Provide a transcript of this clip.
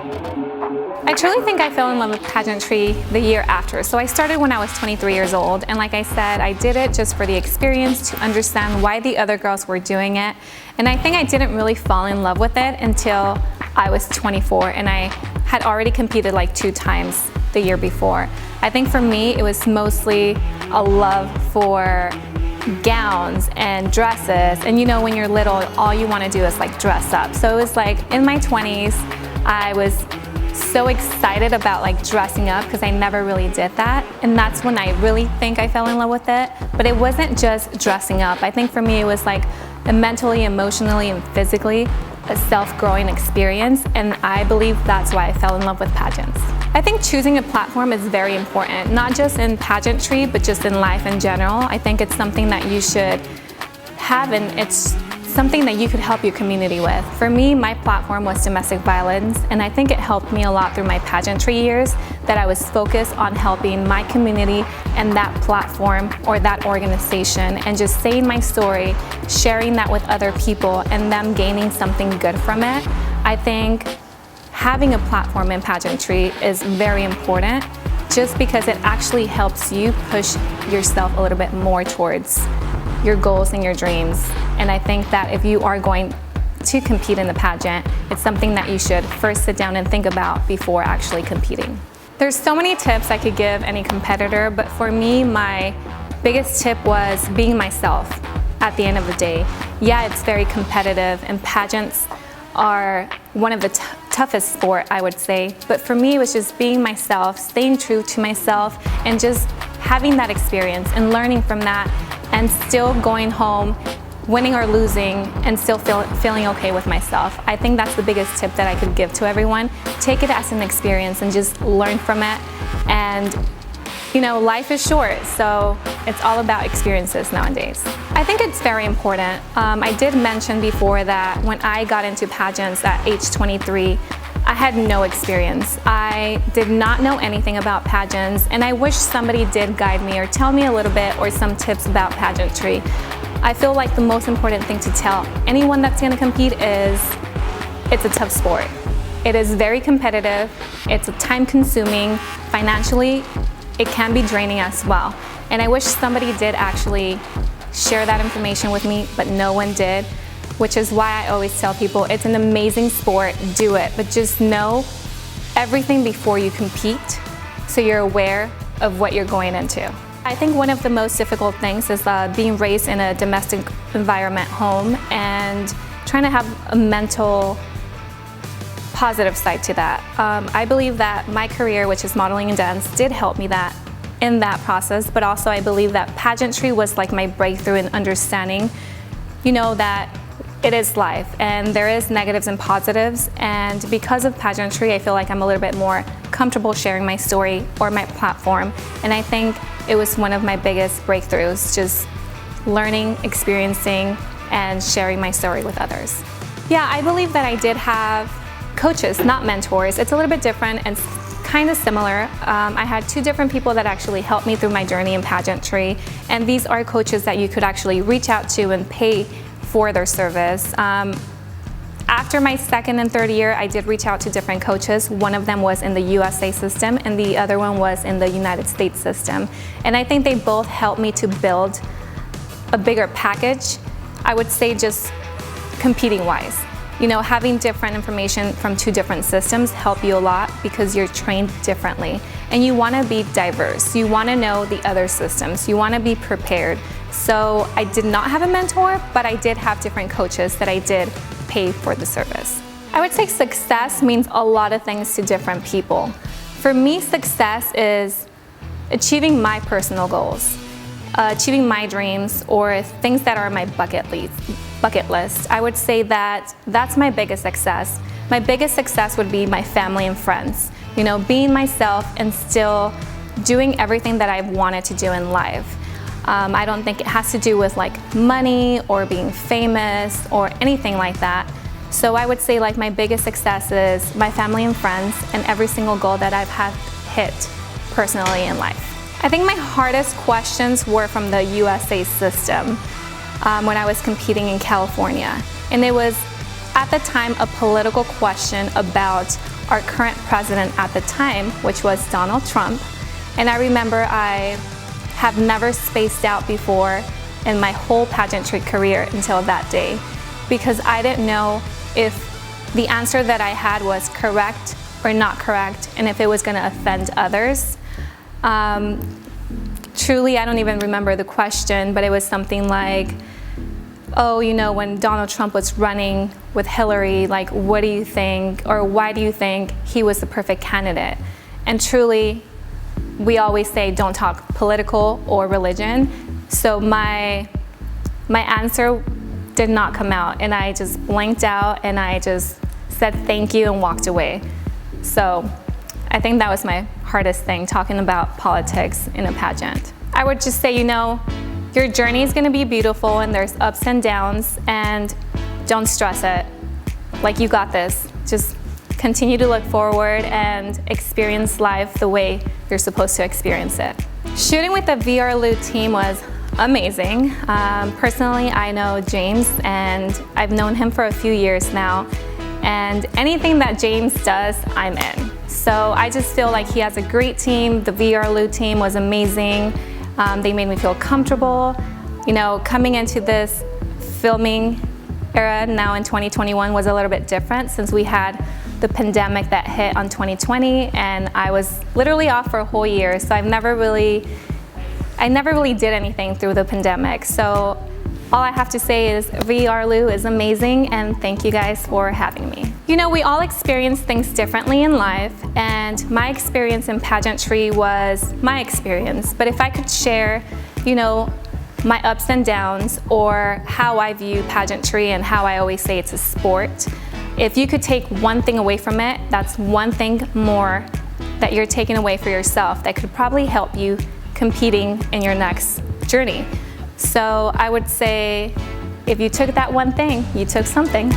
I truly think I fell in love with pageantry the year after. So I started when I was 23 years old, and like I said, I did it just for the experience, to understand why the other girls were doing it. And I think I didn't really fall in love with it until I was 24, and I had already competed like 2 times the year before. I think for me, it was mostly a love for gowns and dresses, and you know, when you're little, all you want to do is like dress up. So it was like in my 20s, I was so excited about like dressing up because I never really did that, and that's when I really think I fell in love with it. But it wasn't just dressing up. I think for me it was like a mentally, emotionally, and physically a self-growing experience, and I believe that's why I fell in love with pageants. I think choosing a platform is very important, not just in pageantry, but just in life in general. I think it's something that you should have, and it's something that you could help your community with. For me, my platform was domestic violence, and I think it helped me a lot through my pageantry years, that I was focused on helping my community and that platform or that organization, and just saying my story, sharing that with other people, and them gaining something good from it. I think having a platform in pageantry is very important, just because it actually helps you push yourself a little bit more towards your goals and your dreams. And I think that if you are going to compete in the pageant, it's something that you should first sit down and think about before actually competing. There's so many tips I could give any competitor, but for me, my biggest tip was being myself at the end of the day. Yeah, it's very competitive, and pageants are one of the toughest sport, I would say. But for me, it was just being myself, staying true to myself, and just having that experience and learning from that, and still going home, winning or losing, and still feeling okay with myself. I think that's the biggest tip that I could give to everyone. Take it as an experience and just learn from it. And you know, life is short, so it's all about experiences nowadays. I think it's very important. I did mention before that when I got into pageants at age 23, I had no experience. I did not know anything about pageants, and I wish somebody did guide me or tell me a little bit or some tips about pageantry. I feel like the most important thing to tell anyone that's going to compete is it's a tough sport. It is very competitive, it's time-consuming, financially it can be draining as well. And I wish somebody did actually share that information with me, but no one did. Which is why I always tell people it's an amazing sport, do it, but just know everything before you compete so you're aware of what you're going into. I think one of the most difficult things is being raised in a domestic environment home and trying to have a mental positive side to that. I believe that my career, which is modeling and dance, did help me in that process, but also I believe that pageantry was like my breakthrough in understanding, you know, that it is life, and there is negatives and positives, and because of pageantry, I feel like I'm a little bit more comfortable sharing my story or my platform, and I think it was one of my biggest breakthroughs, just learning, experiencing, and sharing my story with others. Yeah, I believe that I did have coaches, not mentors. It's a little bit different and kind of similar. I had 2 different people that actually helped me through my journey in pageantry, and these are coaches that you could actually reach out to and pay for their service. After my 2nd and 3rd year, I did reach out to different coaches. One of them was in the USA system, and the other one was in the United States system. And I think they both helped me to build a bigger package, I would say, just competing wise. You know, having different information from 2 different systems help you a lot because you're trained differently. And you want to be diverse. You want to know the other systems. You want to be prepared. So I did not have a mentor, but I did have different coaches that I did pay for the service. I would say success means a lot of things to different people. For me, success is achieving my personal goals, achieving my dreams, or things that are my bucket list. I would say that that's my biggest success. My biggest success would be my family and friends. You know, being myself and still doing everything that I've wanted to do in life. I don't think it has to do with like money or being famous or anything like that. So I would say like my biggest success is my family and friends and every single goal that I've had hit personally in life. I think my hardest questions were from the USA system when I was competing in California. And it was at the time a political question about our current president at the time, which was Donald Trump. And I remember I have never spaced out before in my whole pageantry career until that day, because I didn't know if the answer that I had was correct or not correct, and if it was going to offend others. Truly, I don't even remember the question, but it was something like, oh, you know, when Donald Trump was running with Hillary, like, what do you think, or why do you think he was the perfect candidate? And truly, we always say don't talk political or religion. So my answer did not come out, and I just blanked out and I just said thank you and walked away. So I think that was my hardest thing, talking about politics in a pageant. I would just say, you know, your journey is going to be beautiful and there's ups and downs, and don't stress it. Like, you got this. Just continue to look forward and experience life the way you're supposed to experience it. Shooting with the VRLU team was amazing. Personally, I know James, and I've known him for a few years now, and anything that James does, I'm in. So I just feel like he has a great team. The VRLU team was amazing. They made me feel comfortable. You know, coming into this filming era now in 2021 was a little bit different, since we had the pandemic that hit on 2020, and I was literally off for a whole year. So I never really did anything through the pandemic. So all I have to say is VRLU is amazing, and thank you guys for having me. You know, we all experience things differently in life, and my experience in pageantry was my experience. But if I could share, you know, my ups and downs, or how I view pageantry and how I always say it's a sport, if you could take one thing away from it, that's one thing more that you're taking away for yourself that could probably help you competing in your next journey. So I would say, if you took that one thing, you took something.